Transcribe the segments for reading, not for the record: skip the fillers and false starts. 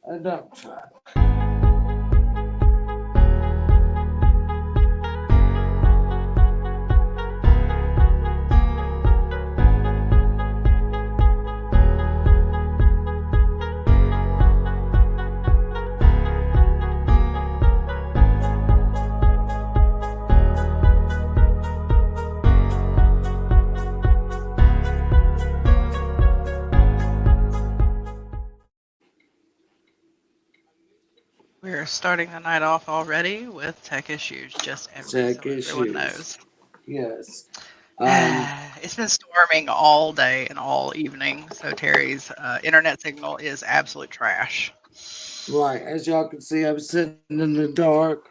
a dump truck. We're starting the night off already with tech issues, just Tech so everyone issues. knows. Yes. Um, It's been storming all day and all evening, so Terry's internet signal is absolute trash. right. As y'all can see, I'm sitting in the dark.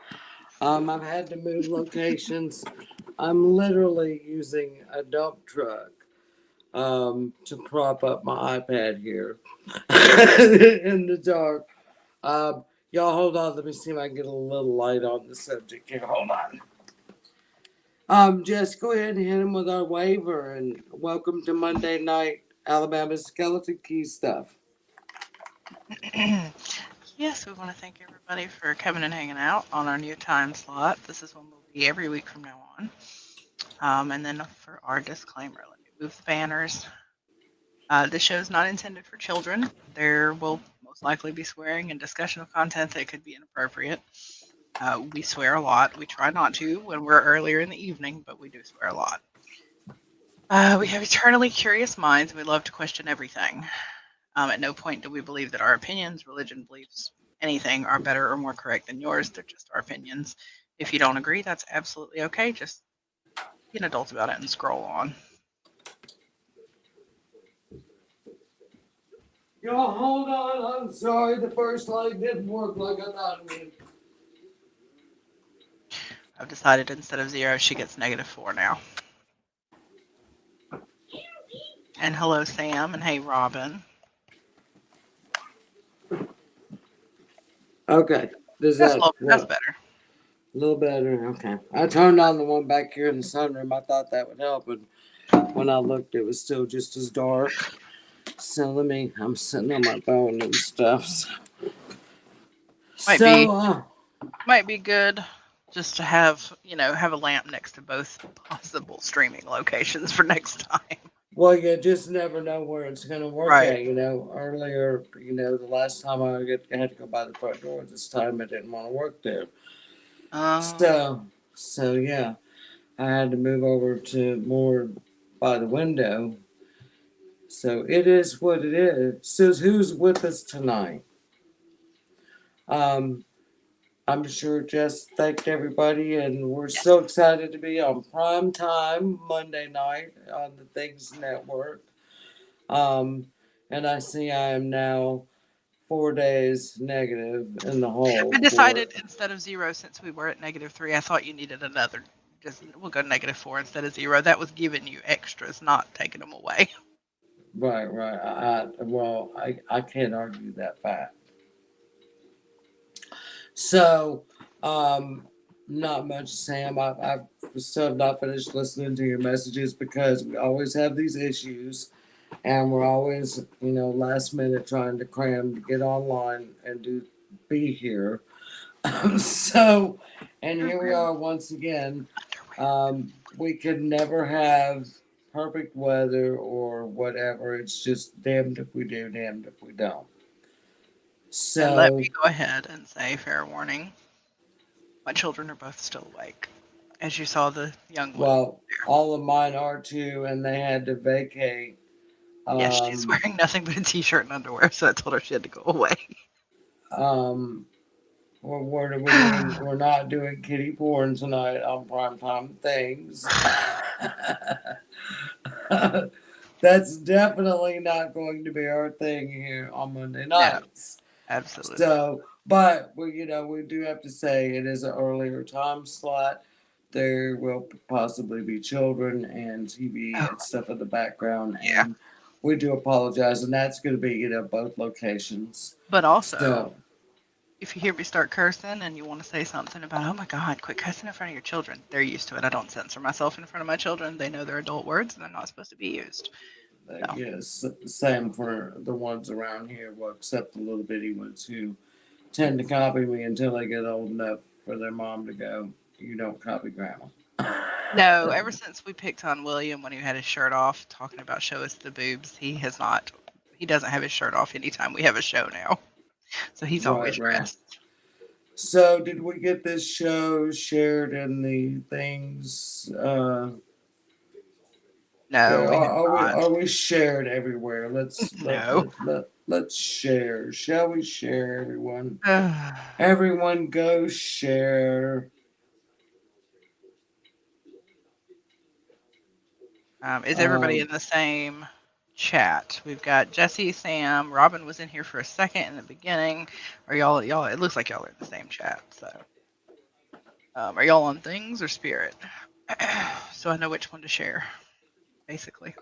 I've had to move locations. I'm literally using a dump truck to prop up my iPad here in the dark. Y'all hold on. Let me see if I can get a little light on the subject here. Hold on. Just go ahead and hit him with our waiver and welcome to Monday night Alabama Skeleton Key stuff. Yes, we want to thank everybody for coming and hanging out on our new time slot. This is when we'll be every week from now on. And then for our disclaimer, let me move the banners. This show is not intended for children. There will most likely be swearing and discussion of content that could be inappropriate. We swear a lot. We try not to when we're earlier in the evening, but we do swear a lot. We have eternally curious minds, and we love to question everything. At no point do we believe that our opinions, religion, beliefs, anything are better or more correct than yours. They're just our opinions. If you don't agree, that's absolutely okay. Just be an adult about it and scroll on. Y'all hold on. I'm sorry. The first light didn't work like I thought it would. I've decided instead of 0, she gets -4 now. And hello, Sam, and hey, Robin. Okay. Does That's that that's what? better. A little better. Okay. I turned on the one back here in the sunroom. I thought that would help, and when I looked, it was still just as dark. So let me. I'm sitting on my phone and stuff. Might be So might be good just to have have a lamp next to both possible streaming locations for next time. well, you just never know where it's gonna work Right. at. Earlier, the last time I had to go by the front door. This time I didn't want to work there. Um. So yeah, I had to move over to more by the window. So it is what it is. So who's with us tonight? Um, I'm sure Jess thanked everybody, and we're Yes. so excited to be on prime time Monday night on the Things Network. Um, and I see I am now 4 days negative in the hole I for decided instead of 0, since we were at -3, I thought you needed another. Just we'll go -4 instead of 0. That was giving you extras, not taking them away. right. I can't argue that fact. So, um, not much, Sam. I still have not finished listening to your messages because we always have these issues, and we're always, last minute trying to cram to get online and be here. So, and here we are once again. We could never have perfect weather or whatever. It's just damned if we do, damned if we don't. And let me So, go ahead and say, fair warning, my children are both still awake. As you saw the young one well, there. all of mine are too, and they had to vacate. Yes, she's Um, wearing nothing but a t-shirt and underwear, so I told her she had to go away. um, what are we doing? We're not doing kitty porn tonight on primetime things. That's definitely not going to be our thing here on Monday No, nights. absolutely. So, but we do have to say it is an earlier time slot. There will possibly be children and TV Oh, and stuff in the background, yeah. and we do apologize. And that's going to be both locations. But also, So, if you hear me start cursing and you want to say something about, oh my God, quit cussing in front of your children, they're used to it. I don't censor myself in front of my children. They know they're adult words and they're not supposed to be used. So Yes, same for the ones around here. Well, except the little bitty ones who tend to copy me until they get old enough for their mom to go, "You don't copy grandma." no, ever since we picked on William when he had his shirt off, talking about show us the boobs, he has not. He doesn't have his shirt off anytime we have a show now, so he's Right, always right. dressed. So, did we get this show shared in the things? No, we have not. Are we shared everywhere? No. Let's share. Shall we share, everyone? Everyone, go share. Is everybody Um, in the same chat? We've got Jesse, Sam, Robin was in here for a second in the beginning. Are y'all? It looks like y'all are in the same chat. So, are y'all on things or spirit? So I know which one to share, basically.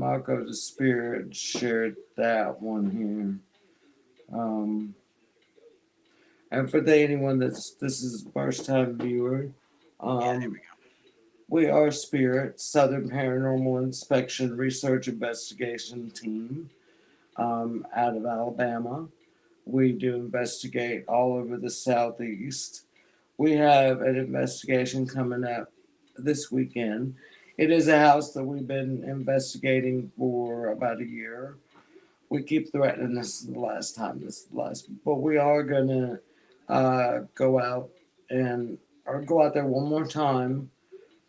I'll go to Spirit. Share that one here. And for anyone this is first time viewer, Yeah, there um, we we are Spirit Southern Paranormal Inspection Research Investigation Team, out of Alabama. We do investigate all over the southeast. We have an investigation coming up this weekend. It is a house that we've been investigating for about a year. We keep threatening this is the last time, this is the last, but we are gonna go out and or go out there one more time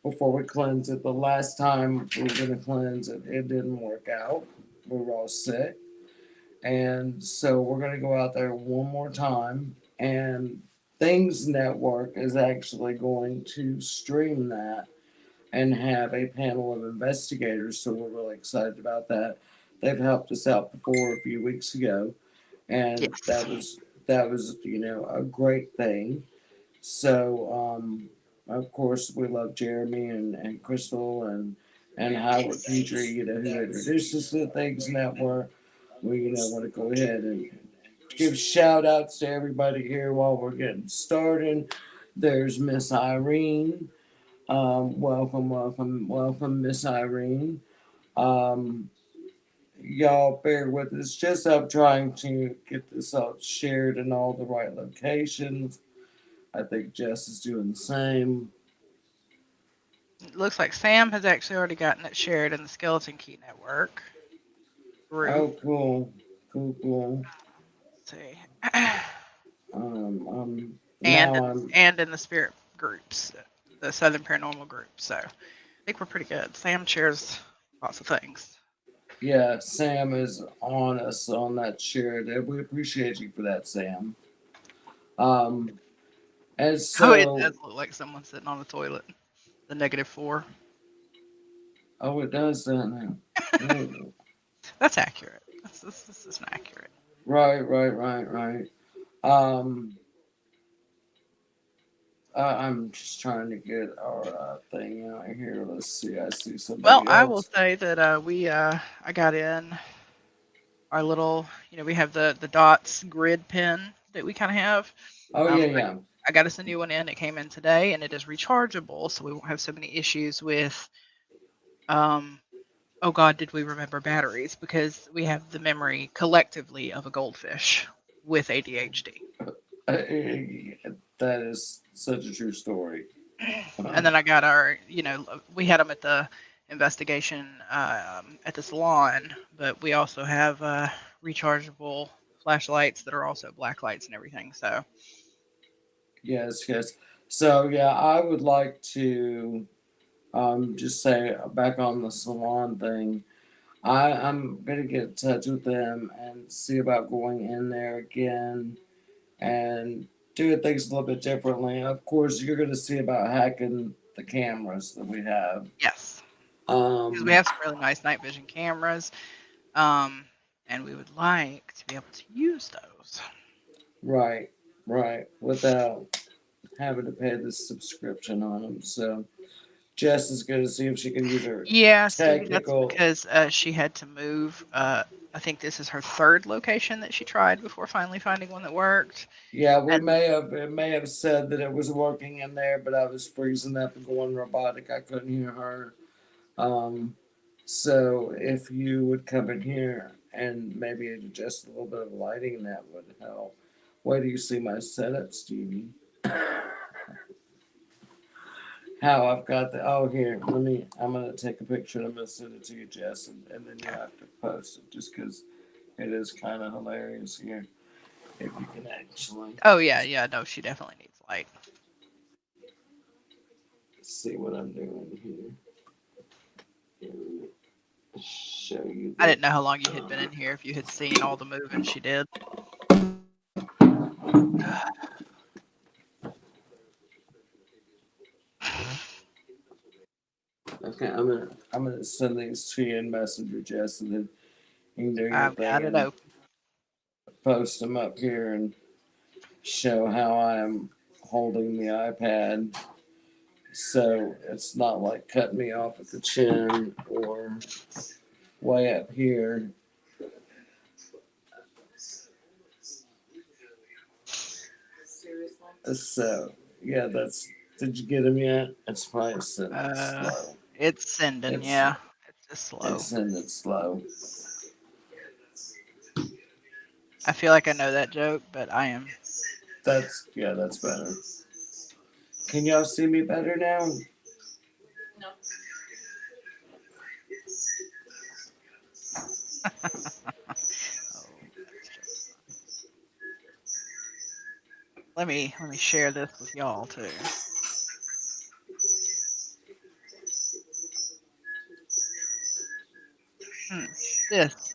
before we cleanse it. The last time we were gonna cleanse it, it didn't work out. We were all sick, and so we're gonna go out there one more time. And Things Network is actually going to stream that and have a panel of investigators. So we're really excited about that. They've helped us out before a few weeks ago, go. and Yes. that was a great thing. So of course we love Jeremy and Crystal and Howard Petrie, who introduced us to the Things Network. We want to go ahead and give shout outs to everybody here while we're getting started. There's Miss Irene. Welcome, welcome, welcome, Miss Irene. Um, y'all bear with us. Just I'm trying to get this all shared in all the right locations. I think Jess is doing the same. It looks like Sam has actually already gotten it shared in the Skeleton Key Network group. Oh, cool, cool, cool. Let's see. Now I'm And in the spirit groups, the Southern Paranormal group. So I think we're pretty good. Sam shares lots of things. Yeah, Sam is on us on that shared. And we appreciate you for that, Sam. Um, and Oh, it so, does look like someone sitting on the toilet. The -4. oh, it does, doesn't it? Mm. That's accurate. This is accurate. Right, right, right, right. Um, I'm just trying to get our thing out here. Let's see. I see Well, somebody I will else. say that I got in our little, we have the dots grid pin that we kind of have. Oh Um, yeah, I, yeah. I got us a new one in. It came in today, and it is rechargeable, so we won't have so many issues with. Um, oh God, did we remember batteries? Because we have the memory collectively of a goldfish with ADHD. That is such a true story. And then I got our, we had them at the investigation at the salon, but we also have rechargeable flashlights that are also black lights and everything. So Yes, yes. So yeah, I would like to just say back on the salon thing. I'm gonna get in touch with them and see about going in there again and doing things a little bit differently. Of course, you're gonna see about hacking the cameras that we have. yes, because we Um, have some really nice night vision cameras, um, and we would like to be able to use those. right, right, without having to pay the subscription on them. So Jess is gonna see if she can use her Yeah, see, that's technical. because she had to move. I think this is her third location that she tried before finally finding one that worked. Yeah, we And may have said that it was working in there, but I was freezing up and going robotic. I couldn't hear her. Um, So if you would come in here and maybe adjust a little bit of lighting, that would help. Where do you see my setup, Stevie? How I've got the oh here, let me I'm gonna take a picture and I'm gonna send it to you, Jess, and then you'll Okay. have to post it just because it is kind of hilarious here. If you can actually Oh yeah, yeah. No, she definitely needs light. see what I'm doing here, show you I that. didn't know how long you had been in here. If you had seen all the moving she did. Okay, I'm gonna send these to you in Messenger, Jess, and then you can do your I've thing got it and open. post them up here and show how I'm holding the iPad. So it's not like cutting me off at the chin or way up here. So yeah, that's. Did you get them yet? It's probably sending Uh, slow. it's sending. It's Yeah, it's just it's slow. sending slow. I feel like I know that joke, but I am. That's yeah, that's better. Can y'all see me better now? Oh, that's just funny. Let me share this with y'all too. Hmm. This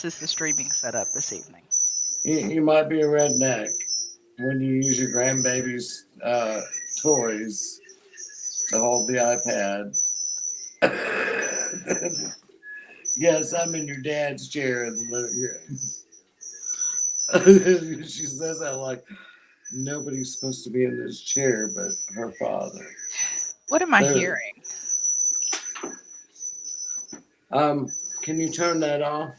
is the streaming setup this evening. You might be a redneck when you use your grandbaby's toys to hold the iPad. Yes, I'm in your dad's chair in the living room. She says that like nobody's supposed to be in this chair but her father. What am I There, hearing? um, can you turn that off?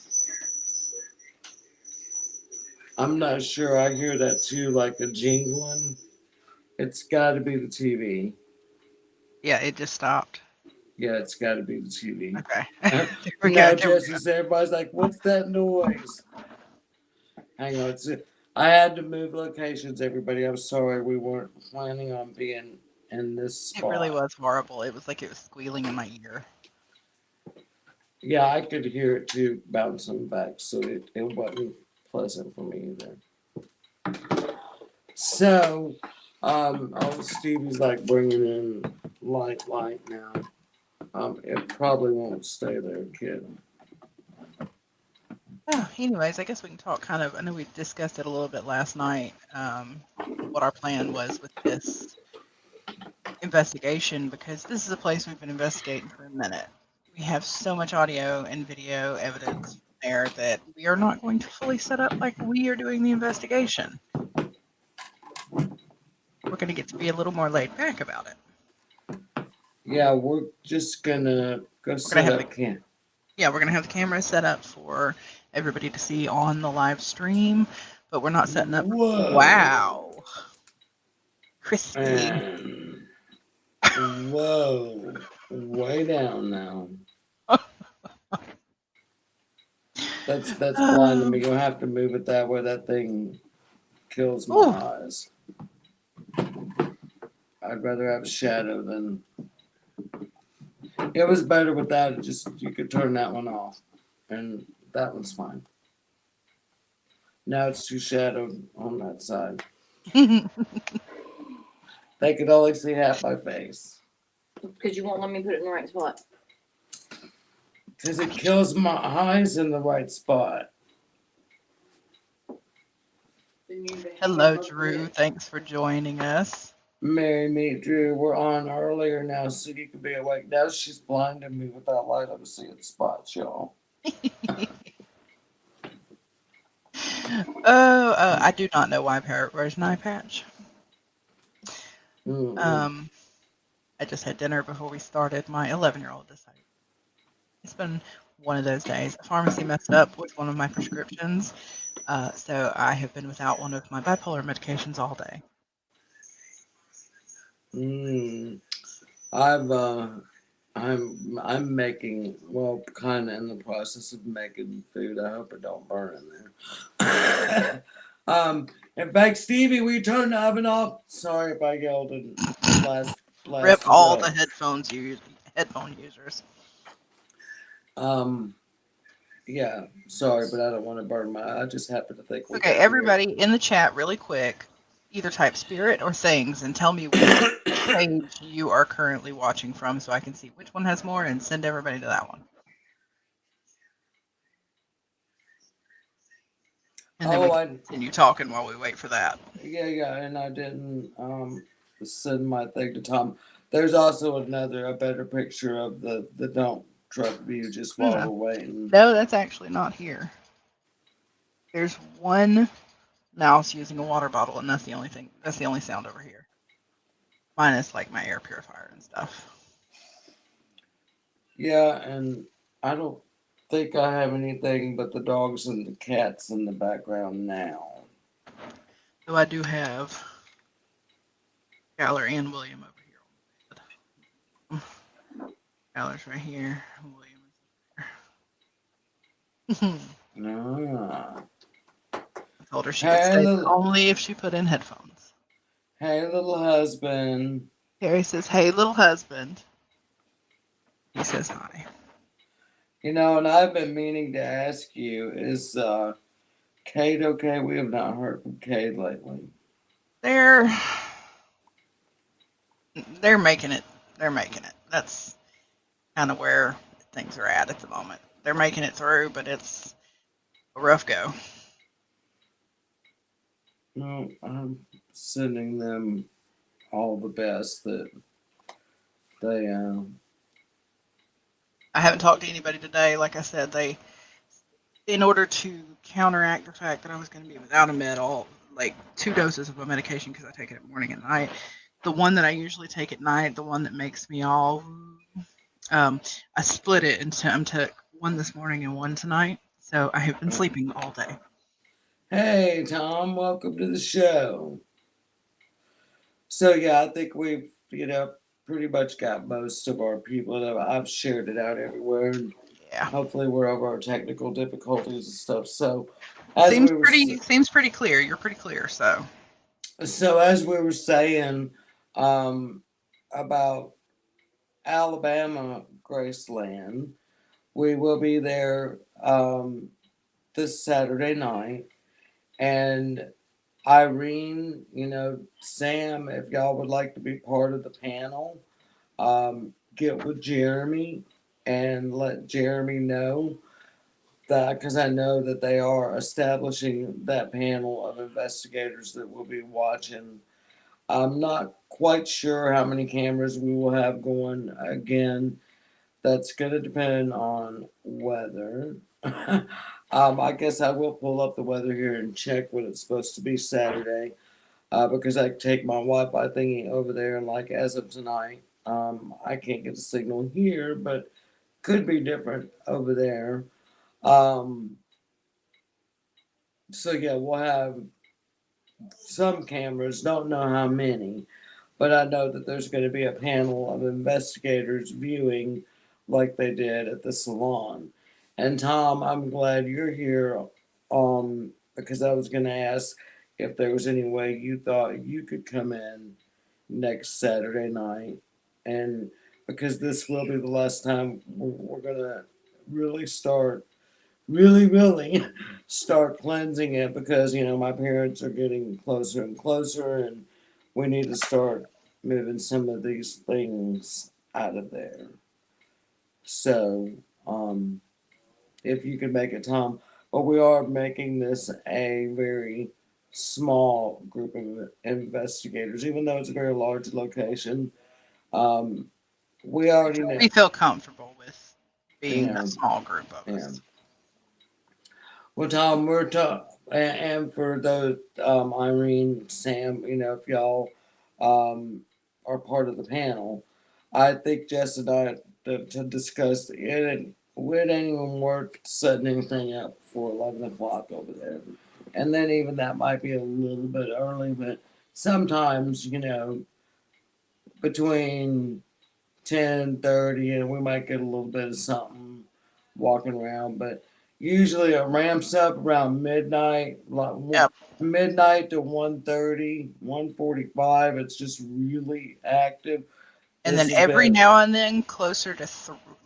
I'm not sure. I hear that too, like a jingling. It's got to be the TV. Yeah, it just stopped. Yeah, it's got to be the TV. Okay. There we go. Now, There we Jesse, said, everybody's like, "What's that noise?" Hang on. I had to move locations, everybody. I'm sorry. We weren't planning on being in this It really spot. was horrible. It was like it was squealing in my ear. Yeah, I could hear it too bouncing back, so it wasn't pleasant for me either. So, oh, Stevie's like bringing in light now. It probably won't stay there, kid. Oh, anyways, I guess we can talk kind of. I know we discussed it a little bit last night. What our plan was with this investigation, because this is a place we've been investigating for a minute. We have so much audio and video evidence from there that we are not going to fully set up like we are doing the investigation. We're going to get to be a little more laid back about it. Yeah, we're just gonna go We're going to set have the up camp. Yeah, we're gonna have the camera set up for everybody to see on the live stream, but we're not setting up. Whoa. Wow, crispy. And whoa. Way down now. That's blinding me. Um, You'll have to move it that way. That thing kills my ooh, eyes. I'd rather have a shadow than. It was better without it. Just you could turn that one off, and that one's fine. Now it's too shadowed on that side. They could only see half my face Because you won't let me put it in the right spot. because it kills my eyes in the right spot. Then you need to hang it Hello, above the Drew. bed. Thanks for joining us. Mary, meet Drew. We're on earlier now, so you could be awake. Now she's blinding me with that light. I'm seeing spots, y'all. I do not know why Parrot wears an eye patch. Mm-mm. Um, I just had dinner before we started. My 11-year-old decided it's been one of those days. A pharmacy messed up with one of my prescriptions, so I have been without one of my bipolar medications all day. Mm. I've I'm making, well, kind of in the process of making food. I hope it don't burn in there. In fact, Stevie, we turned the oven off. Sorry if I yelled and Rip blasted all the up. headphone users. Um, yeah, sorry, but I don't want to burn my. I just happen to think we Okay, got here. everybody in the chat, really quick, either type spirit or things and tell me which page you are currently watching from so I can see which one has more and send everybody to that one. And then we Oh, can I continue talking while we wait for that. yeah, and I didn't send my thing to Tom. There's also a better picture of the dump truck view just while No, we're waiting. no, that's actually not here. There's one mouse using a water bottle, and that's the only thing. That's the only sound over here. Minus like my air purifier and stuff. Yeah, and I don't think I have anything but the dogs and the cats in the background now. So I do have Skylar and William over here. Skylar's right here. William is over there. Ah. I told her she could Hey stay little only if she put in headphones. hey little husband. Harry says, "Hey, little husband." He says hi. You know, and I've been meaning to ask you, is Kate okay? We have not heard from Kate lately. They're they're making it. They're making it. That's kind of where things are at the moment. They're making it through, but it's a rough go. No, I'm sending them all the best that they I haven't talked to anybody today. Like I said, they, in order to counteract the fact that I was going to be without a med, all like 2 doses of my medication because I take it morning and night. The one that I usually take at night, the one that makes me all, I split it into I took one this morning and one tonight. So I have been sleeping all day. Hey Tom, welcome to the show. So yeah, I think we've pretty much got most of our people. I've shared it out everywhere, and Yeah, hopefully we're over our technical difficulties and stuff. So as we were seems pretty clear. You're pretty clear. as we were saying um, about Alabama Graceland, we will be there this Saturday night, and Irene, Sam, if y'all would like to be part of the panel, get with Jeremy and let Jeremy know that, because I know that they are establishing that panel of investigators that will be watching. I'm not quite sure how many cameras we will have going. Again, that's going to depend on weather. I guess I will pull up the weather here and check when it's supposed to be Saturday, because I take my Wi-Fi thingy over there, and like as of tonight, I can't get a signal here, but could be different over there. Um, so yeah, we'll have some cameras. Don't know how many, but I know that there's going to be a panel of investigators viewing, like they did at the salon. And Tom, I'm glad you're here, because I was going to ask if there was any way you thought you could come in next Saturday night, and because this will be the last time we're going to really really start cleansing it, because my parents are getting closer and closer, and we need to start moving some of these things out of there. So if you can make it, Tom. But we are making this a very small group of investigators, even though it's a very large location. um we already know. we feel comfortable with being a Yeah, small group of yeah. us. Well, Tom, and for those, Irene, Sam, if y'all are part of the panel, I think Jess and I to discuss it. It ain't even worth setting anything up for 11 o'clock over there, and then even that might be a little bit early. But sometimes, between 10:30, and we might get a little bit of something walking around. But usually it ramps up around midnight, like Yep. midnight to 1:30, 1:45. It's just really active. And This then has every been, now and then, closer to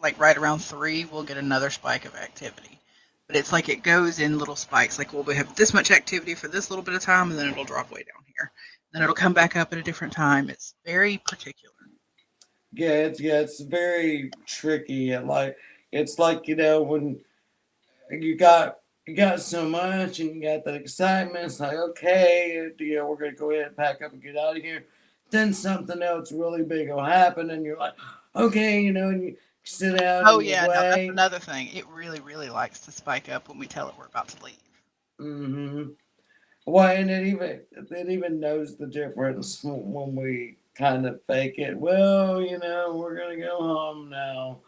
like right around 3, we'll get another spike of activity. But it's like it goes in little spikes. Like we'll have this much activity for this little bit of time, and then it'll drop way down here. Then it'll come back up at a different time. It's very particular. it's very tricky. And like, it's like, when you got so much and you got that excitement. It's like, okay, we're gonna go ahead and pack up and get out of here. Then something else really big will happen, and you're like, okay, and you sit down Oh and you yeah, no, that's wait. another thing. It really, really likes to spike up when we tell it we're about to leave. hmm Well, and it even knows the difference when we kind of fake it. Well, we're gonna go home now.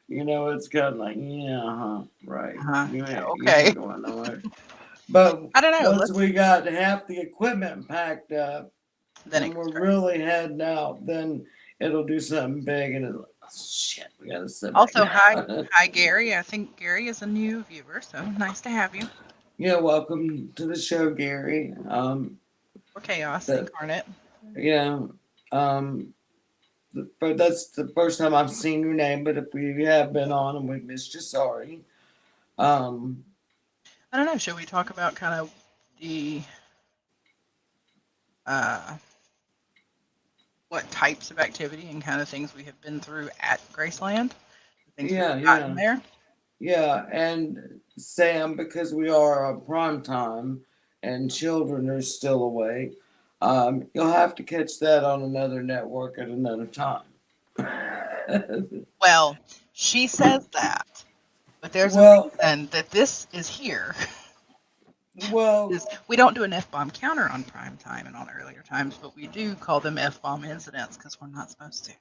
It's kind of like, yeah, right. You Yeah, ain't, you okay. ain't going nowhere. But I don't know. once Let's we got half the equipment packed up then it and gets we're crazy. really heading out, then it'll do something big and it's like, oh, shit, we gotta sit back Also, down. hi, Gary. I think Gary is a new viewer, so nice to have you. Yeah, welcome to the show, Gary. Or Chaos The Incarnate. yeah, but that's the first time I've seen your name. But if we have been on and we missed you, sorry. Um, I don't know. Should we talk about kind of the uh, what types of activity and kind of things we have been through at Graceland, the things we've yeah, gotten yeah. there? Yeah, and Sam, because we are on prime time and children are still awake, you'll have to catch that on another network at another time. Well, she says that, but there's a well, reason that this is here. well, Is we don't do an F bomb counter on prime time and on earlier times, but we do call them F bomb incidents because we're not supposed to.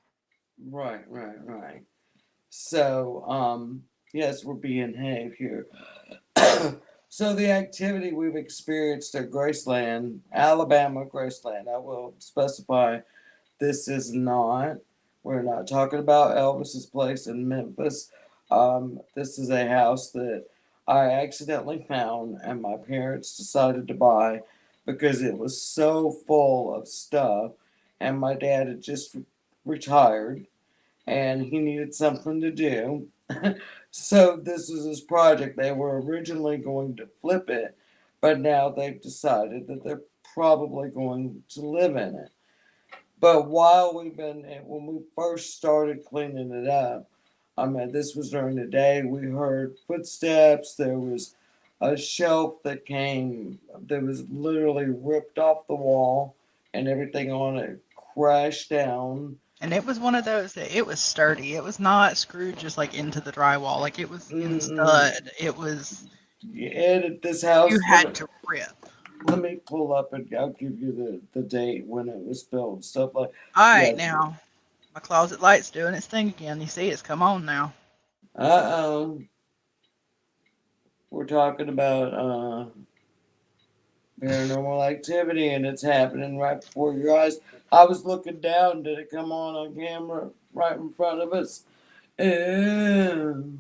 right, right, right. So, yes, we're being have here. So the activity we've experienced at Graceland, Alabama Graceland, I will specify this is not. We're not talking about Elvis's place in Memphis. This is a house that I accidentally found and my parents decided to buy because it was so full of stuff. And my dad had just retired and he needed something to do. So this was his project. They were originally going to flip it, but now they've decided that they're probably going to live in it. But while when we first started cleaning it up, I mean, this was during the day, we heard footsteps. There was a shelf that was literally ripped off the wall, and everything on it crashed down. And it was one of those that it was sturdy. It was not screwed just like into the drywall. Like it was in Mm-mm. stud. It was This you house, had to rip. let me pull up and I'll give you the date when it was built, stuff like, All right, yeah. now my closet light's doing its thing again. You see, it's come on now. Uh-oh. We're talking about paranormal activity and it's happening right before your eyes. I was looking down. Did it come on camera right in front of us? Ew.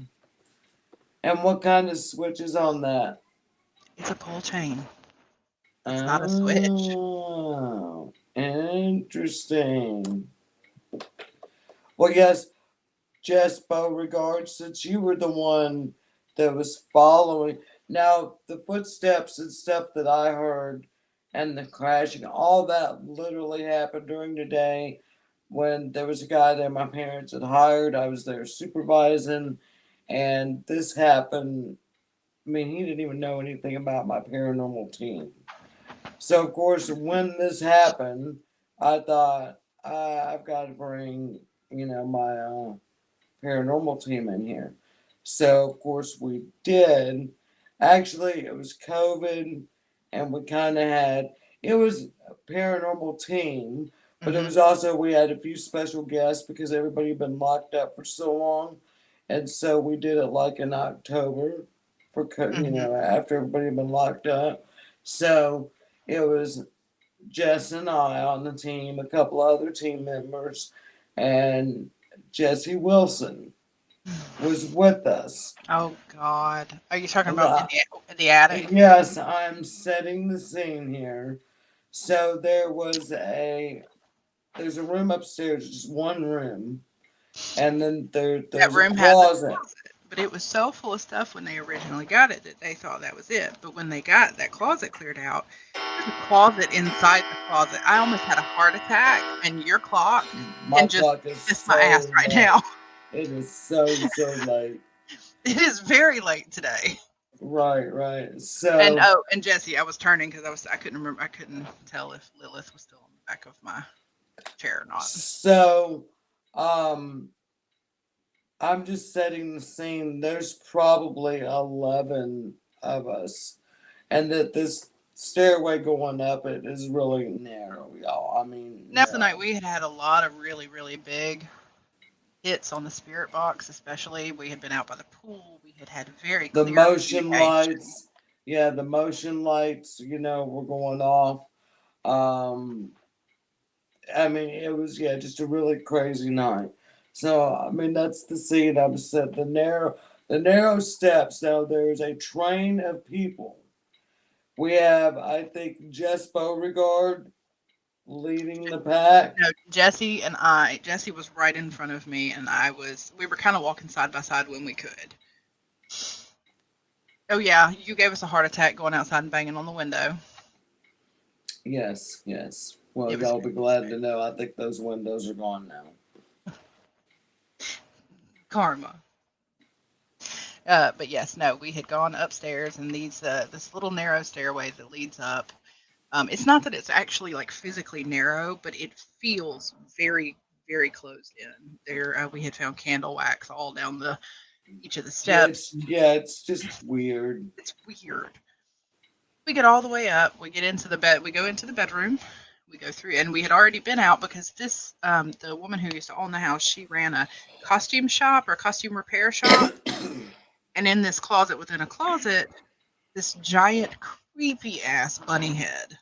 And what kind of switch is on that? It's a pull chain. It's not a switch. Oh, interesting. Well, yes, Jess Beauregard, since you were the one that was following. Now, the footsteps and stuff that I heard and the crashing, all that literally happened during the day when there was a guy there my parents had hired. I was there supervising, and this happened. I mean, he didn't even know anything about my paranormal team. So, of course, when this happened, I thought, I've got to bring, my paranormal team in here. So, of course, we did. Actually, it was COVID, and we kind of it was a paranormal team, but it Hmm. was also, we had a few special guests because everybody had been locked up for so long. And so we did it like in October Hmm. after everybody had been locked up. So it was Jess and I on the team, a couple other team members, and Jesse Wilson was with us. Oh God, are you talking And about in the attic? yes, I'm setting the scene here. So there's a room upstairs, just one room, and then That there's a room has a closet. closet, but it was so full of stuff when they originally got it that they thought that was it. But when they got that closet cleared out, there's a closet inside the closet. I almost had a heart attack, and your clock My can just clock is kiss my so ass right late. now. It is so late. It is very late today. Right. And So oh, and Jesse, I was turning because I couldn't remember. I couldn't tell if Lilith was still on the back of my chair or not. so um I'm just setting the scene. There's probably 11 of us, and that this stairway going up it is really narrow, y'all. I mean, Now tonight narrow. we had a lot of really big hits on the spirit box, especially. We had been out by the pool. We had had very The clear motion communication. lights, yeah, the motion lights, were going off. Um, I mean, it was just a really crazy night. So I mean, that's the scene I'm set. The narrow steps. Now there's a train of people. We have, I think, Jess Beauregard leading the pack. No, Jesse was right in front of me, and we were kind of walking side by side when we could. Oh, yeah, you gave us a heart attack going outside and banging on the window. Yes. Well, It was y'all be glad to know. I think those windows are gone now. karma. But yes, no, we had gone upstairs, and this little narrow stairway that leads up. It's not that it's actually like physically narrow, but it feels very closed in. There, we had found candle wax all down each of the Yeah, steps. it's just weird. It's weird. We get all the way up. We get into the bed. We go into the bedroom. We go through, and we had already been out because the woman who used to own the house, she ran a costume shop or costume repair shop. And in this closet within a closet, this giant creepy ass bunny head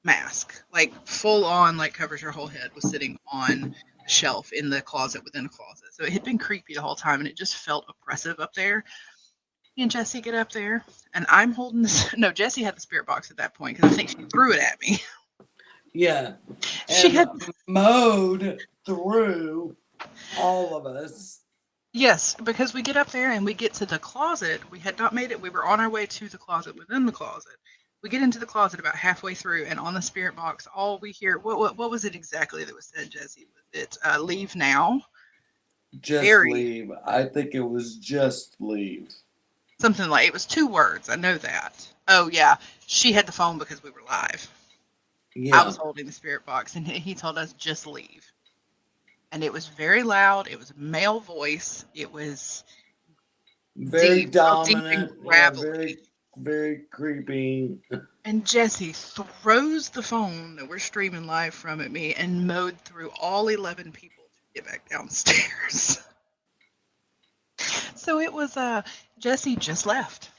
mask, like full on, like covers your whole head, was sitting on a shelf in the closet within a closet. So it had been creepy the whole time, and it just felt oppressive up there. Me and Jesse get up there, and I'm holding this. No, Jesse had the spirit box at that point because I think she threw it at me. Yeah, She and had mowed through all of us. Yes, because we get up there and we get to the closet. We had not made it. We were on our way to the closet within the closet. We get into the closet about halfway through, and on the spirit box, all we hear what was it exactly that was said, Jesse? Was it leave now? Just Very leave. I think it was just leave. something like it was 2 words. I know that. Oh yeah, she had the phone because we were live. I Yeah, was holding the spirit box, and he told us just leave. And it was very loud. It was a male voice. It was very deep, real deep and dominant. Yeah, gravelly. very creepy. And Jesse throws the phone that we're streaming live from at me and mowed through all 11 people to get back downstairs. So it was Jesse just left.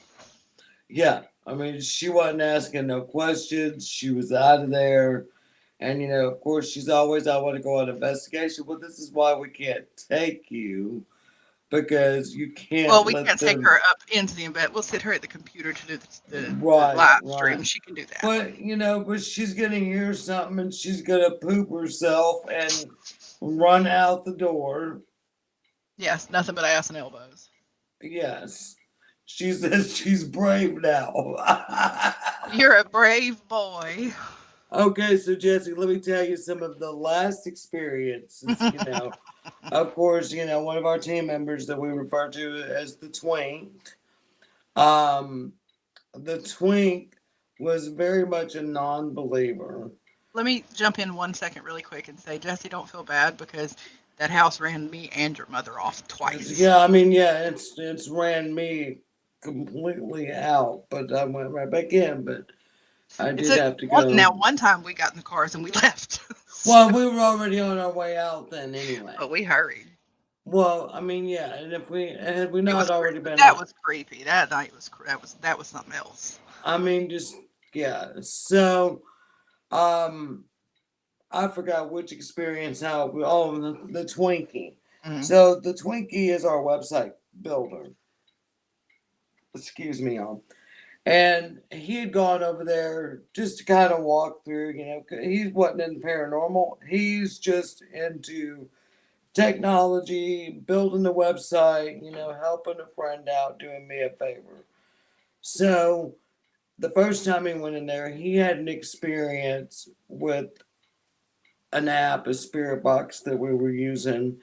Yeah, I mean, she wasn't asking no questions. She was out of there. And, of course, she's always, I want to go on investigation. Well, this is why we can't take you because you Well, can't we let can't take them. her up into the embed. We'll sit her at the computer to do the Right, live right. stream. She can do that. But she's going to hear something and she's going to poop herself and run out the door. Yes, nothing but ass and elbows. Yes. She says she's brave now. You're a brave boy. Okay, so Jesse, let me tell you some of the last experiences. Of course, one of our team members that we refer to as the Twink. Um, the Twink was very much a non-believer. Let me jump in 1 second really quick and say, Jesse, don't feel bad because that house ran me and your mother off twice. Yeah, I mean, yeah, it's ran me completely out, but I went right back in. But I It's did a have to now go. one time we got in the cars and we left. Well, we were already on our way out then, anyway. But we hurried. Well, I mean, yeah, and if we had we It was not already been that on, was creepy. That night was that was something else. I mean, just yeah. So, um, I forgot which experience how. Oh, the Twinkie. Mm. So the Twinkie is our website builder. Excuse me, y'all. And he had gone over there just to kind of walk through, you know, 'cause he wasn't in paranormal. He's just into technology, building the website, you know, helping a friend out, doing me a favor. So the first time he went in there, he had an experience with an app, a spirit box that we were using.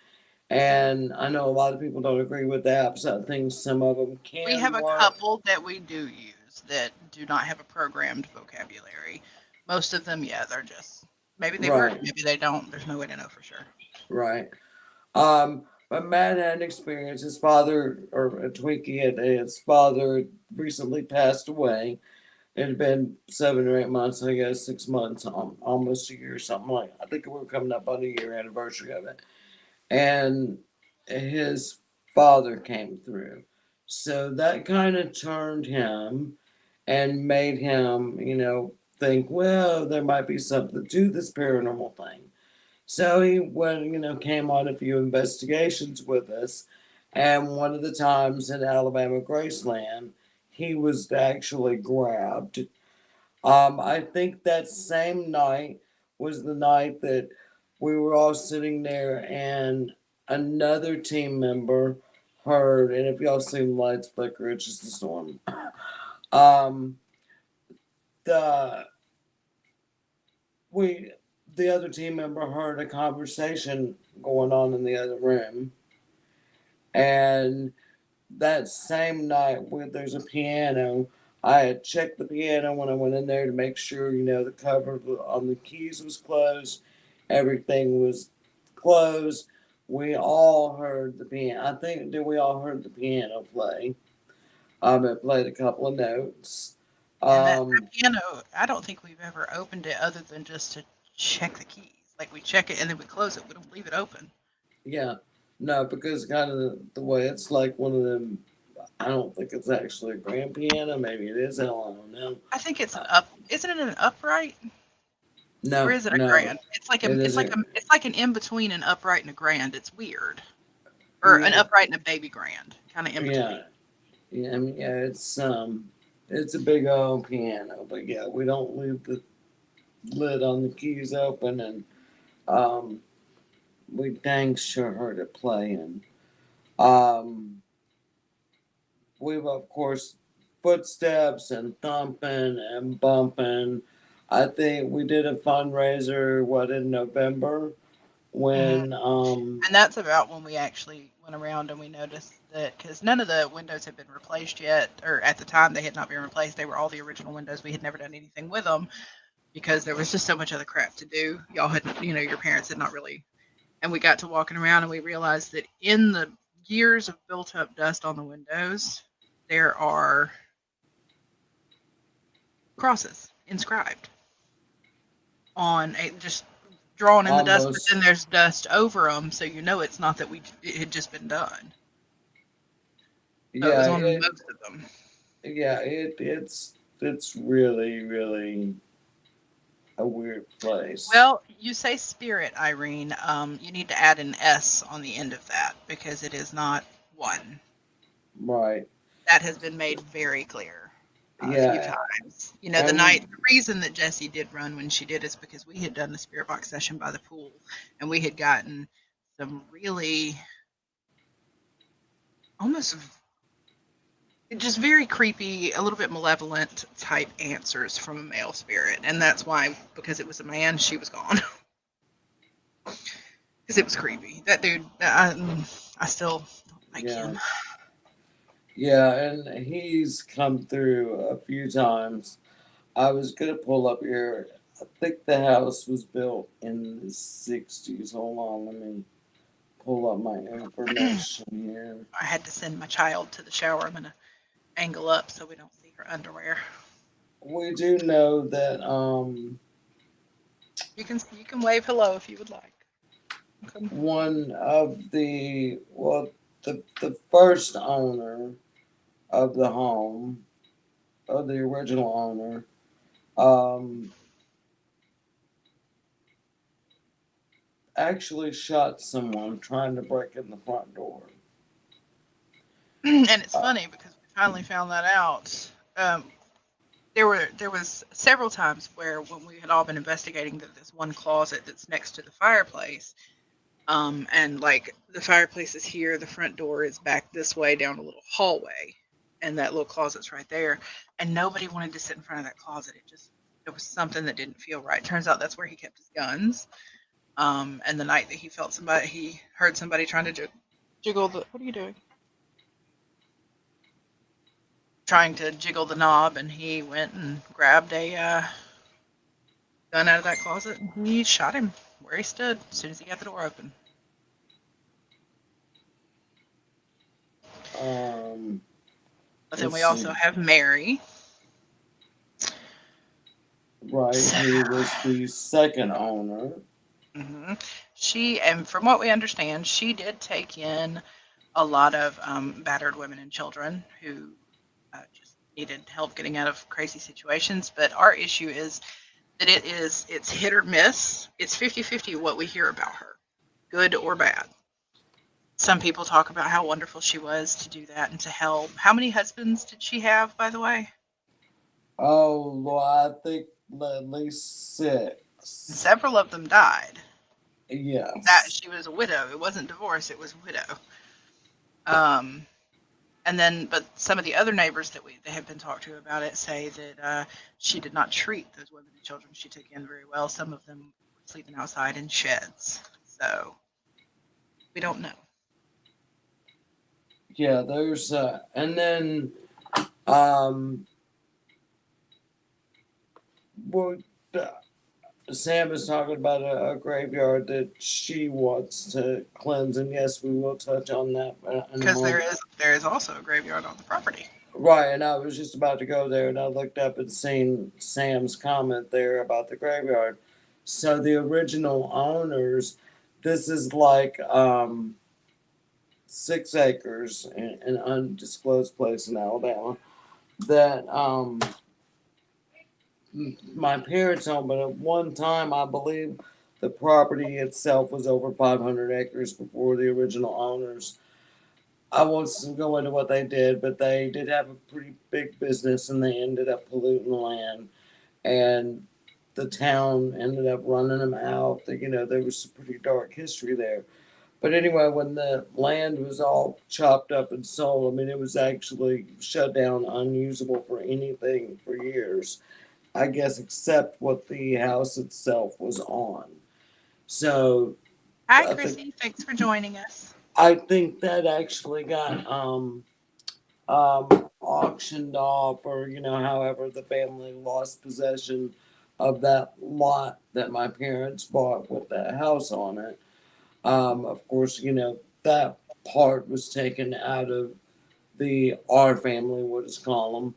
And I know a lot of people don't agree with the apps. I think some of them We have can a work. couple that we do use that do not have a programmed vocabulary. Most of them, yeah, they're just maybe they work, Right, maybe they don't. There's no way to know for sure. right. But Matt had an experience. His father, or a Twinkie, his father recently passed away. It had been 7 or 8 months, I guess, 6 months, almost a year, something like. I think we were coming up on a year anniversary of it. And his father came through, so that kind of turned him and made him, you know, think, well, there might be something to this paranormal thing. So he went, you know, came on a few investigations with us. And one of the times in Alabama Graceland, he was actually grabbed. I think that same night was the night that we were all sitting there and another team member heard, and if y'all seen lights flicker, it's just a storm. Um, the we the other team member heard a conversation going on in the other room, and that same night where there's a piano, I had checked the piano when I went in there to make sure, you know, the cover on the keys was closed, everything was closed. We all heard the piano. I think did we all heard the piano play? It played a couple of notes. And that Um, piano, I don't think we've ever opened it other than just to check the keys. Like we check it and then we close it. We don't leave it open. yeah, no, because kind of the way it's like one of them. I don't think it's actually a grand piano. Maybe it is. Hell, I don't know. I think it's an Uh, up. Isn't it an upright or no, is it a no, grand? It's like it isn't. it's like an in between an upright and a grand. It's weird, or an Yeah, upright and a baby grand, kind of in between. yeah, yeah. I mean, yeah. It's a big old piano, but yeah, we don't leave the lid on the keys open, and um, we dang sure heard it playing. Um, we've of course footsteps and thumping and bumping. I think we did a fundraiser what in November Mhm. when And that's about when we actually went around and we noticed that because none of the windows had been replaced yet, or at the time they had not been replaced. They were all the original windows. We had never done anything with them because there was just so much other crap to do. Y'all had, your parents had not really. And we got to walking around and we realized that in the years of built up dust on the windows, there are crosses inscribed on a just drawn in the on dust, but then those, there's dust over them, so it's not that it had just been done. So it yeah, was on it most of them. yeah, it's really really a weird place. Well, you say spirit, Irene. You need to add an S on the end of that because it is not one. Right. That has been made very clear a few Yeah, times. and we The reason that Jessie did run when she did is because we had done the spirit box session by the pool and we had gotten some really almost just very creepy, a little bit malevolent type answers from a male spirit. And that's why, because it was a man, she was gone. Because it was creepy. That dude, I still don't like yeah, him. yeah, and he's come through a few times. I was gonna pull up here. I think the house was built in the '60s. Hold on, let me pull up my information here. I had to send my child to the shower. I'm going to angle up so we don't see her underwear. We do know that You can wave hello if you would like. Okay. one of the well the first owner of the home, of the original owner, um actually shot someone trying to break in the front door. And it's Uh, funny because we finally found that out. Um, there was several times where when we had all been investigating this one closet that's next to the fireplace, and like the fireplace is here, the front door is back this way down a little hallway, and that little closet's right there, and nobody wanted to sit in front of that closet. There was something that didn't feel right. Turns out that's where he kept his guns. And the night that he heard somebody trying to jiggle the. What are you doing? Trying to jiggle the knob, and he went and grabbed a gun out of that closet, and he shot him where he stood as soon as he got the door open. um, But then let's we also see. have Mary. Right, So, who was the second owner. She, and from what we understand, she did take in a lot of battered women and children who just needed help getting out of crazy situations. But our issue is that it's hit or miss. It's 50-50 what we hear about her, good or bad. Some people talk about how wonderful she was to do that and to help. How many husbands did she have, by the way? Oh, well, I think at least And six. several of them died. That Yes. she was a widow. It wasn't divorce, it was widow. Um, and then, but some of the other neighbors that have been talked to about it say that she did not treat those women and children she took in very well. Some of them were sleeping outside in sheds. So we don't know. Yeah, and then, um, well, Sam is talking about a graveyard that she wants to cleanse, and yes, we will touch on that in a Because moment. there is also a graveyard on the property. Right, and I was just about to go there, and I looked up and seen Sam's comment there about the graveyard. So the original owners, this is like 6 acres in an undisclosed place in Alabama that my parents owned, but at one time I believe the property itself was over 500 acres before the original owners. I won't go into what they did, but they did have a pretty big business and they ended up polluting land. And the town ended up running them out. There was some pretty dark history there. But anyway, when the land was all chopped up and sold, I mean, it was actually shut down, unusable for anything for years. I guess except what the house itself was on. So Hi, I think Chrissy. Thanks for joining us. that actually got auctioned off, or however the family lost possession of that lot that my parents bought with that house on it. Of course, that part was taken out of the our family, we'll just call them.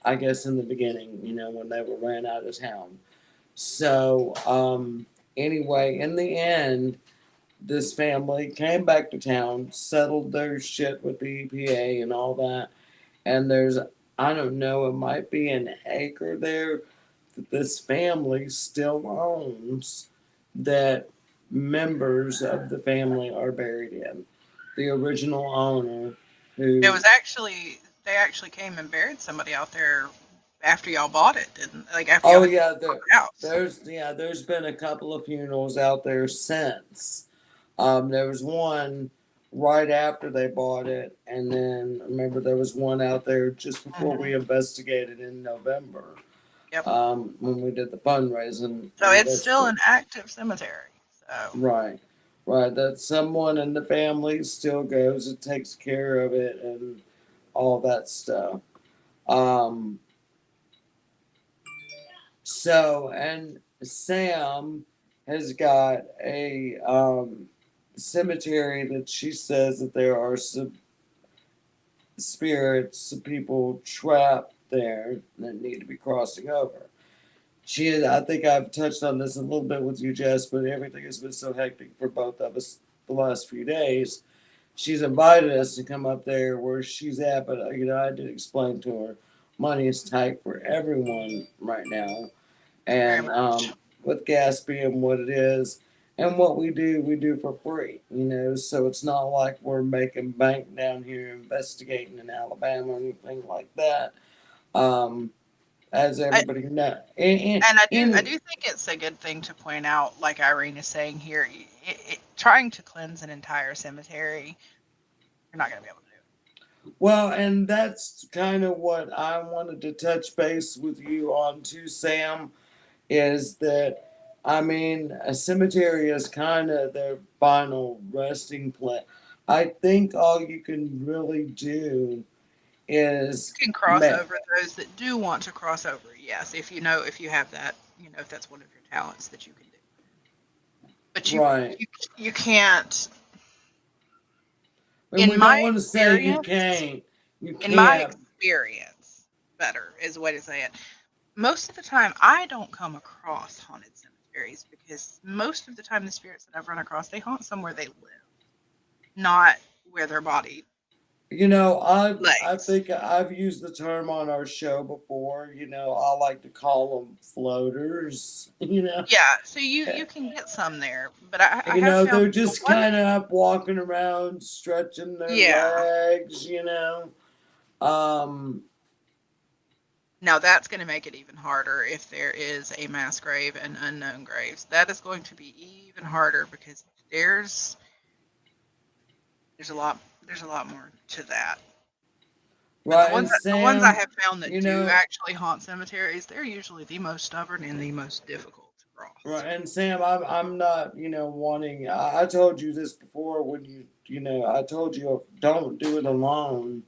I guess in the beginning, when they were ran out of town. So anyway, in the end, this family came back to town, settled their shit with the EPA and all that. And I don't know, it might be an acre there that this family still owns that members of the family are buried in. The original owner It who, was actually they actually came and buried somebody out there after y'all bought it, didn't like after y'all oh had yeah, bought the house. there's been a couple of funerals out there since. There was one right after they bought it, and then remember there was one out there just before we Hmm. investigated in November. Yep. When we did the fundraising So it's still investigate. an active cemetery. So Right, right. That someone in the family still goes and takes care of it and all that stuff. Um, and Sam has got a cemetery that she says that there are some spirits, some people trapped there that need to be crossing over. I think I've touched on this a little bit with you, Jess, but everything has been so hectic for both of us the last few days. She's invited us to come up there where she's at, but I did explain to her money is tight for everyone right now, very and much. with gas being what it is, And what we do for free, you know. So it's not like we're making bank down here investigating in Alabama or anything like that. Um, as I, everybody know, and I in do think it's a good thing to point out, like Irene is saying here, trying to cleanse an entire cemetery, you're not going to be able to do well, and that's kind of what I wanted to touch base with you on too, Sam. Is that I mean, a cemetery is kind of their final resting place. I think all you can really do is it. You can cross met over those that do want to cross over. Yes, if you have that, if that's one of your talents that you can do. But right. you can't. And In we my don't want to say you experience, can't. You in my can't. experience, better is the way to say it. Most of the time, I don't come across haunted cemeteries because most of the time, the spirits that I've run across, they haunt somewhere they live, not where their body You know, I lays. think I've used the term on our show before. You know, I like to call them floaters. You know, Yeah, so you can get some there, but I you have know, found they're the just one. kind of up walking around, stretching their Yeah, legs. You know, um, now that's going to make it even harder if there is a mass grave and unknown graves. That is going to be even harder because there's there's a lot there's a lot more to that. But right. And the ones I Sam, have found that you do know, actually haunt cemeteries, they're usually the most stubborn and the most difficult to cross. right. And Sam, I'm not, you know, wanting. I told you this before when you know, I told you don't do it alone.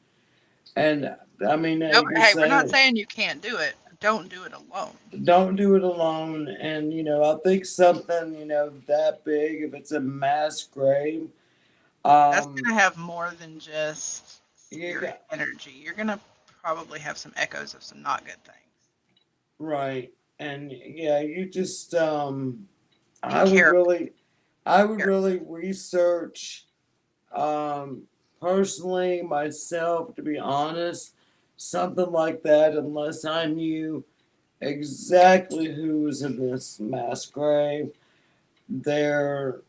And I mean, No, you're hey, we're not saying saying you can't do it. Don't do it alone. don't do it alone. And you know, I think something, you know, that big, if it's a mass grave, That's um, going to have more than just you spirit got energy. You're going to probably have some echoes of some not good things. right. And yeah, you just Be I would careful. really I would Careful. really research um personally myself, to be honest, something like that, unless I knew exactly who was in this mass grave. Their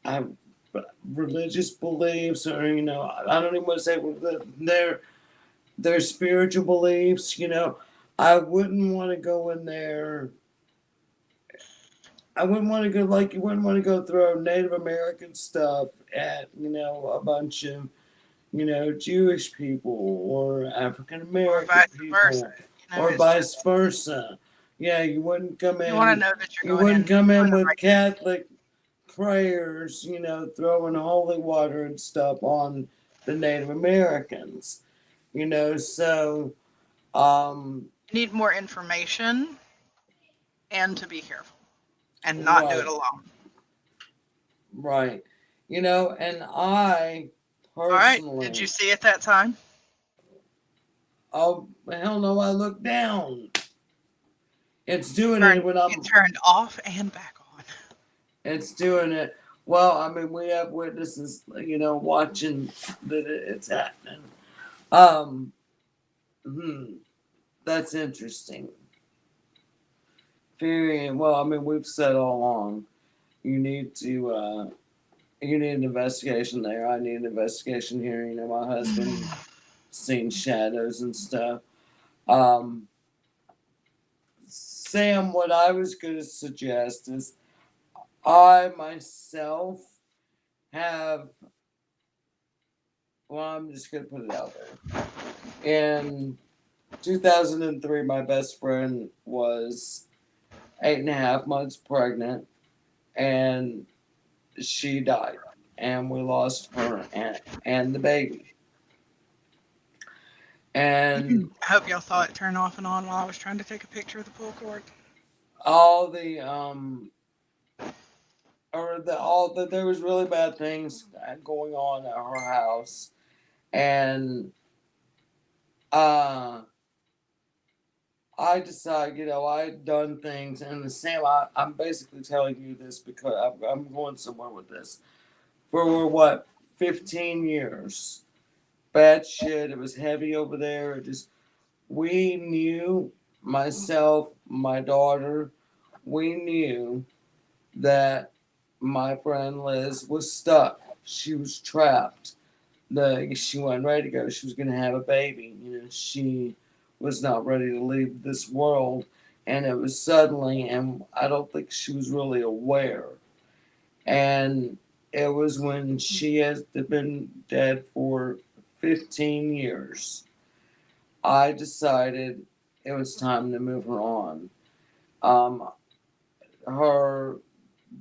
I, religious beliefs, or you know, I don't even want to say their spiritual beliefs. You know, I wouldn't want to go in there. I wouldn't want to go like you wouldn't want to go throw Native American stuff at you know a bunch of you know Jewish people or African Or American vice versa. people or It's just, vice versa. Yeah, you wouldn't come you want to in. know that You you're going wouldn't in come doing in the with right thing. Catholic prayers, you know, throwing holy water and stuff on the Native Americans, you know. So, You need more information and to be careful and not do it right, alone. right, you know, and I All right. Did you personally, see it that time? oh hell no, I look down. It's doing it when It I'm. turned off and back on. It's doing it. Well, I mean, we have witnesses, you know, watching that it's happening. Um, hmm, that's interesting. Very well. I mean, we've said all along. You need to. You need an investigation there. I need an investigation here. You know, my husband seen shadows and stuff. Um, Sam, what I was going to suggest is I myself have. Well, I'm just going to put it out there. In 2003, my best friend was 8.5 months pregnant, and she died, and we lost her and the baby. And I hope y'all saw it turn off and on while I was trying to take a picture of the pull cord. all the or the all the there was really bad things going on at her house, and uh I decided, you know, I had done things, and Sam, I'm basically telling you this because I'm going somewhere with this. For what, 15 years, bad shit. It was heavy over there. It just we knew, myself, my daughter, we knew that my friend Liz was stuck. She was trapped. She wasn't ready to go. She was going to have a baby. She was not ready to leave this world, and it was suddenly, and I don't think she was really aware. And it was when she has been dead for 15 years. I decided it was time to move her on. Um, her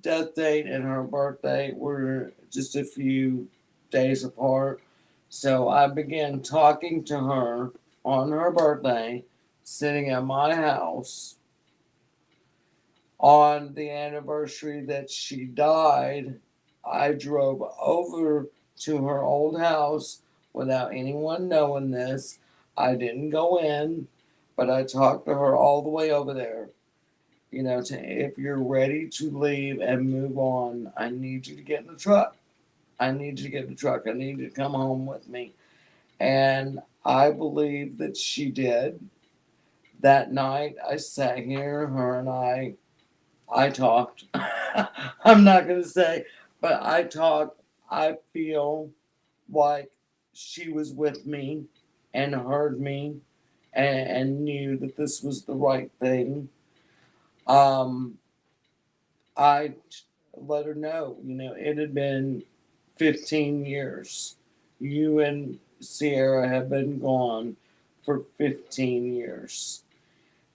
death date and her birthday were just a few days apart. So I began talking to her on her birthday, sitting at my house on the anniversary that she died. I drove over to her old house without anyone knowing this. I didn't go in, but I talked to her all the way over there. If you're ready to leave and move on, I need you to get in the truck. I need you to get in the truck. I need you to come home with me. And I believe that she did. That night, I sat here, her and I talked. I'm not going to say, but I talked. I feel like she was with me and heard me and knew that this was the right thing. Um, I let her know, it had been 15 years. You and Sierra have been gone for 15 years.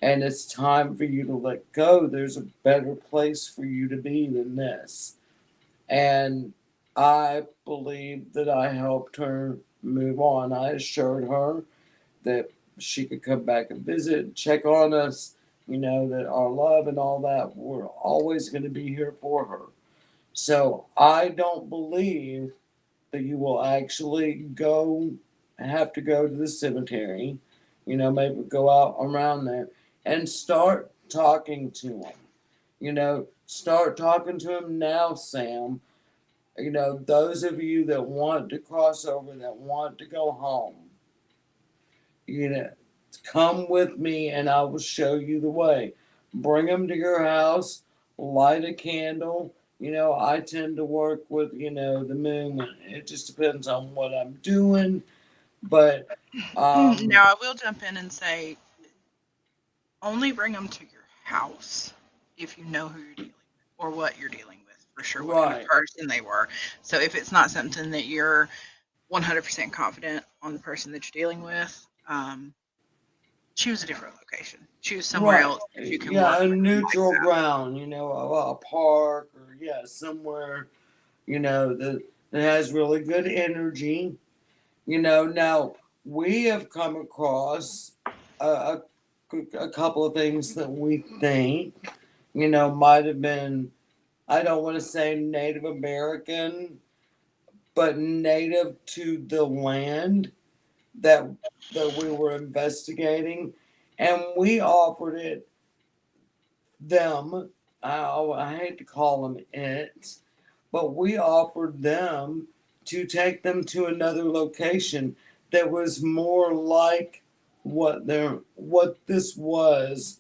And it's time for you to let go. There's a better place for you to be than this. And I believe that I helped her move on. I assured her that she could come back and visit, check on us, that our love and all that, we're always going to be here for her. So I don't believe that you will actually have to go to the cemetery, maybe go out around there and start talking to him. Start talking to him now, Sam. Those of you that want to cross over, that want to go home, you know, come with me and I will show you the way. Bring them to your house, light a candle. I tend to work with, the moon. It just depends on what I'm doing. But, Now, I will jump in and say only bring them to your house if you know who you're dealing with or what you're dealing with for sure, what kind of right, person they were. So if it's not something that you're 100% confident on the person that you're dealing with, choose a different location. Choose somewhere right. else that you can Yeah, work a with them like neutral that. ground, a park or, yeah, somewhere, that has really good energy. Now we have come across a, a couple of things that we think, might have been, I don't want to say Native American, but native to the land that we were investigating, and we offered it them. I hate to call them it, but we offered them to take them to another location that was more like what this was,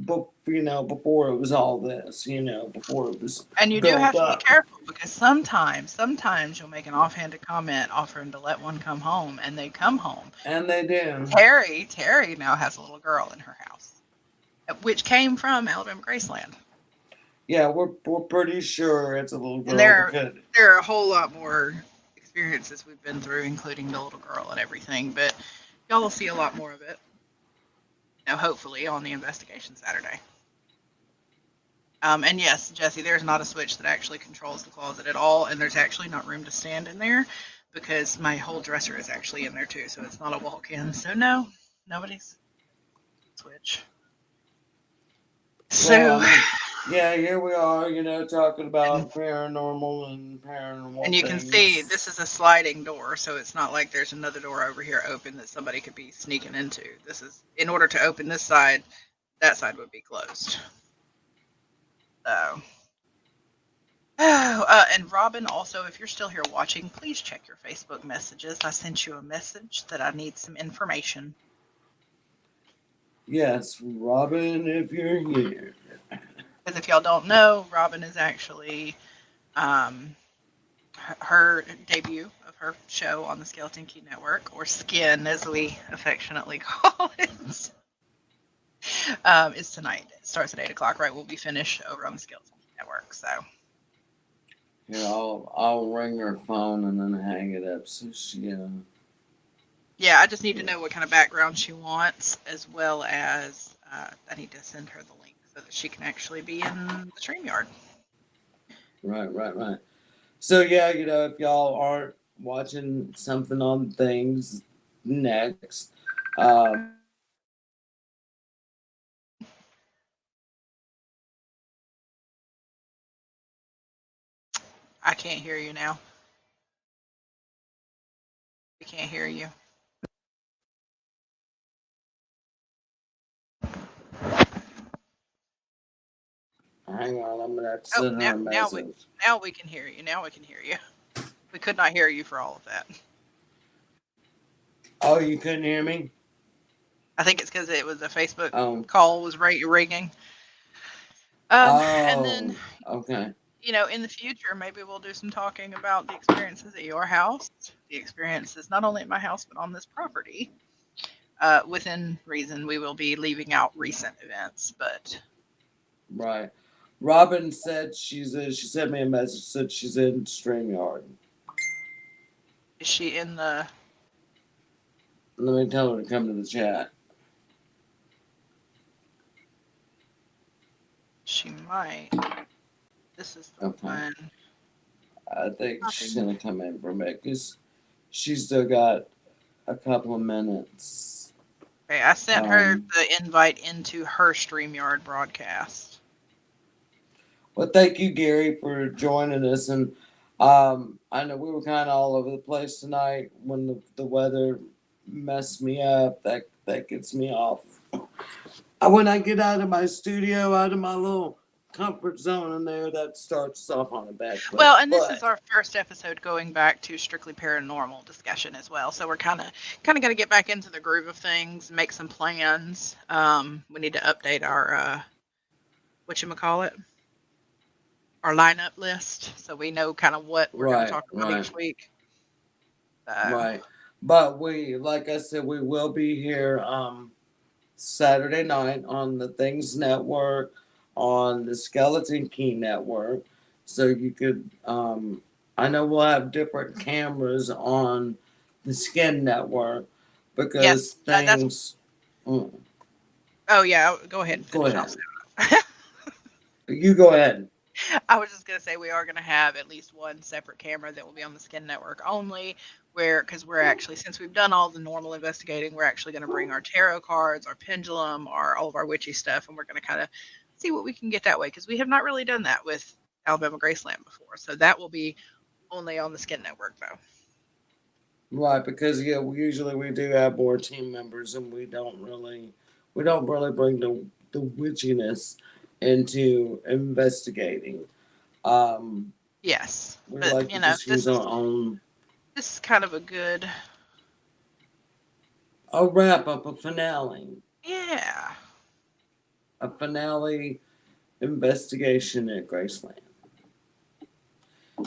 before it was all this, before it was And you do built have to be up, careful because sometimes you'll make an offhanded comment offering to let one come home, and they come home. and they do. Terry now has a little girl in her house, which came from Alabama Graceland. Yeah, we're pretty sure it's a little And girl because there are a whole lot more experiences we've been through, including the little girl and everything. But y'all will see a lot more of it, hopefully on the investigation Saturday. And yes, Jesse, there's not a switch that actually controls the closet at all, and there's actually not room to stand in there because my whole dresser is actually in there too, so it's not a walk-in. So no, nobody's switch. well, So, I mean, yeah, here we are, talking and, about paranormal and and paranormal you can see this things. is a sliding door, so it's not like there's another door over here open that somebody could be sneaking into. This is, in order to open this side, that side would be closed. So, and Robin, also, if you're still here watching, please check your Facebook messages. I sent you a message that I need some information. Yes, Robin, if you're here. Because if y'all don't know, Robin is actually her debut of her show on the Skeleton Key Network, or Skin as we affectionately call it, is tonight. It starts at 8 o'clock, right? We'll be finished over on the Skeleton Key Network. So Here, I'll ring her phone and then hang it up. So she, yeah, I just need to know what kind of background she wants, as well as I need to send her the link so that she can actually be in the StreamYard. right. So yeah, if y'all aren't watching something on things next, I can't hear you now. We can't hear you. hang on, I'm gonna have to Oh, send her a message. now we can hear you. Now we can hear you. We could not hear you for all of that. Oh, you couldn't hear me? I think it's because it was a Facebook Oh, call was ringing. And then, okay. in the future, maybe we'll do some talking about the experiences at your house, the experiences not only at my house but on this property. Within reason, we will be leaving out recent events, but Right. Robin said she sent me a message, said she's in StreamYard. is she in the? Let me tell her to come to the chat. She might. This is the Okay. one. I think she's gonna come in for a minute because she's still got a couple of minutes. Okay, I sent her the invite into her StreamYard broadcast. Well, thank you, Gary, for joining us. And I know we were kind of all over the place tonight when the weather messed me up. That gets me off. When I get out of my studio, out of my little comfort zone in there, that starts off on a bad foot. Well, and this is our first episode going back to strictly paranormal discussion as well. So we're kind of got to get back into the groove of things, make some plans. We need to update our whatchamacallit, our lineup list, so we know kind of what we're going to talk about each week. Right. But like I said, we will be here Saturday night on the Things Network, on the Skeleton Key Network. So you could, I know we'll have different cameras on the Skin Network because things. Oh, yeah, go ahead and finish off. You go ahead. I was just going to say we are going to have at least one separate camera that will be on the Skin Network only, because we're actually, since we've done all the normal investigating, we're actually going to bring our tarot cards, our pendulum, all of our witchy stuff, and we're going to kind of see what we can get that way, because we have not really done that with Alabama Graceland before. So that will be only on the Skin Network, though. Right, because we do have more team members, and we don't really bring the witchiness into investigating. Yes, we but like to just use our own. This is kind of a good. A wrap up, a finale. Yeah. A finale investigation at Graceland.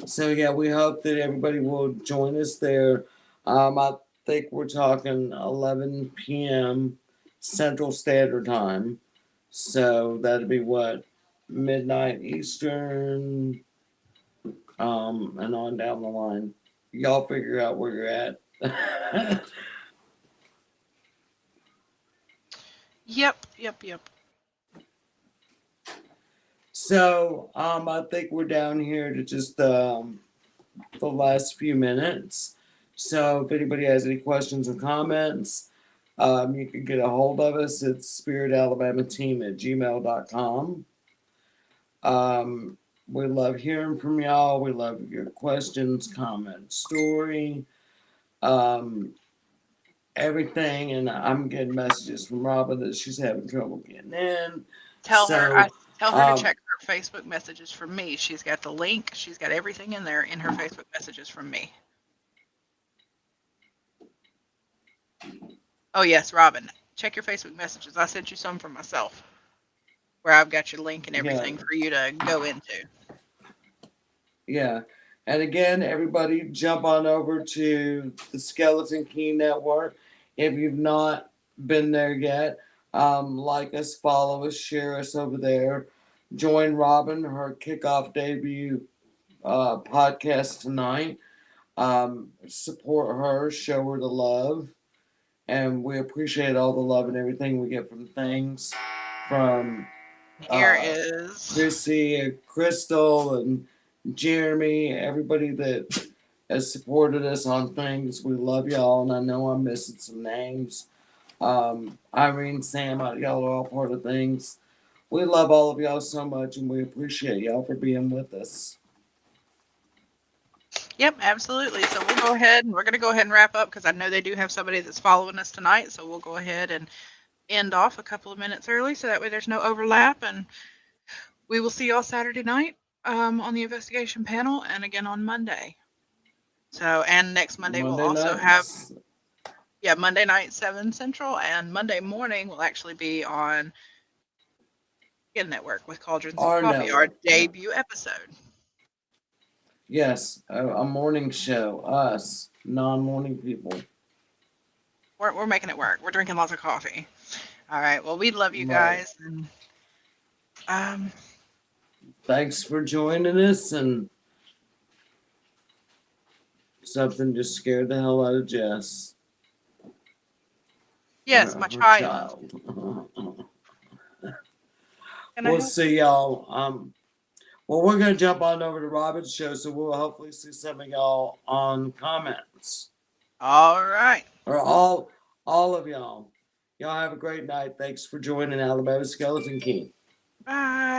So yeah, we hope that everybody will join us there. I think we're talking 11 p.m. Central Standard Time. So that'd be what, midnight Eastern, and on down the line. Y'all figure out where you're at. Yep. So I think we're down here to just the last few minutes. So if anybody has any questions or comments, you can get a hold of us at spiritalabamateam@gmail.com. We love hearing from y'all. We love your questions, comments, story, everything. And I'm getting messages from Robin that she's having trouble getting in. Tell her to check her Facebook messages from me. She's got the link. She's got everything in there in her Facebook messages from me. Oh yes, Robin, check your Facebook messages. I sent you some from myself. where I've got your link and Yeah. everything for you to go into. Yeah. And again, everybody jump on over to the Skeleton Key Network. If you've not been there yet, like us, follow us, share us over there. Join Robin, her kickoff debut podcast tonight. Support her, show her the love. And we appreciate all the love and everything we get from things from Here is Chrissy and Crystal and Jeremy, everybody that has supported us on things. We love y'all, and I know I'm missing some names. Irene, Sam, y'all are all part of things. We love all of y'all so much, and we appreciate y'all for being with us. Yep, absolutely. So we're going to go ahead and wrap up because I know they do have somebody that's following us tonight. So we'll go ahead and end off a couple of minutes early so that way there's no overlap. And we will see y'all Saturday night on the investigation panel and again on Monday. So, and next Monday we'll also have, Monday night, 7 Central, and Monday morning will actually be on Network with Cauldrons of Coffee, our debut episode. Yes, a morning show. Us, non-morning people. We're making it work. We're drinking lots of coffee. All right. Well, we love you guys. And, thanks for joining us. And something just scared the hell out of Jess. Yes, my child. We'll see y'all. Well, we're gonna jump on over to Robin's show, so we'll hopefully see some of y'all on comments. All right. Or all of y'all. Y'all have a great night. Thanks for joining Alabama Skeleton King. Bye.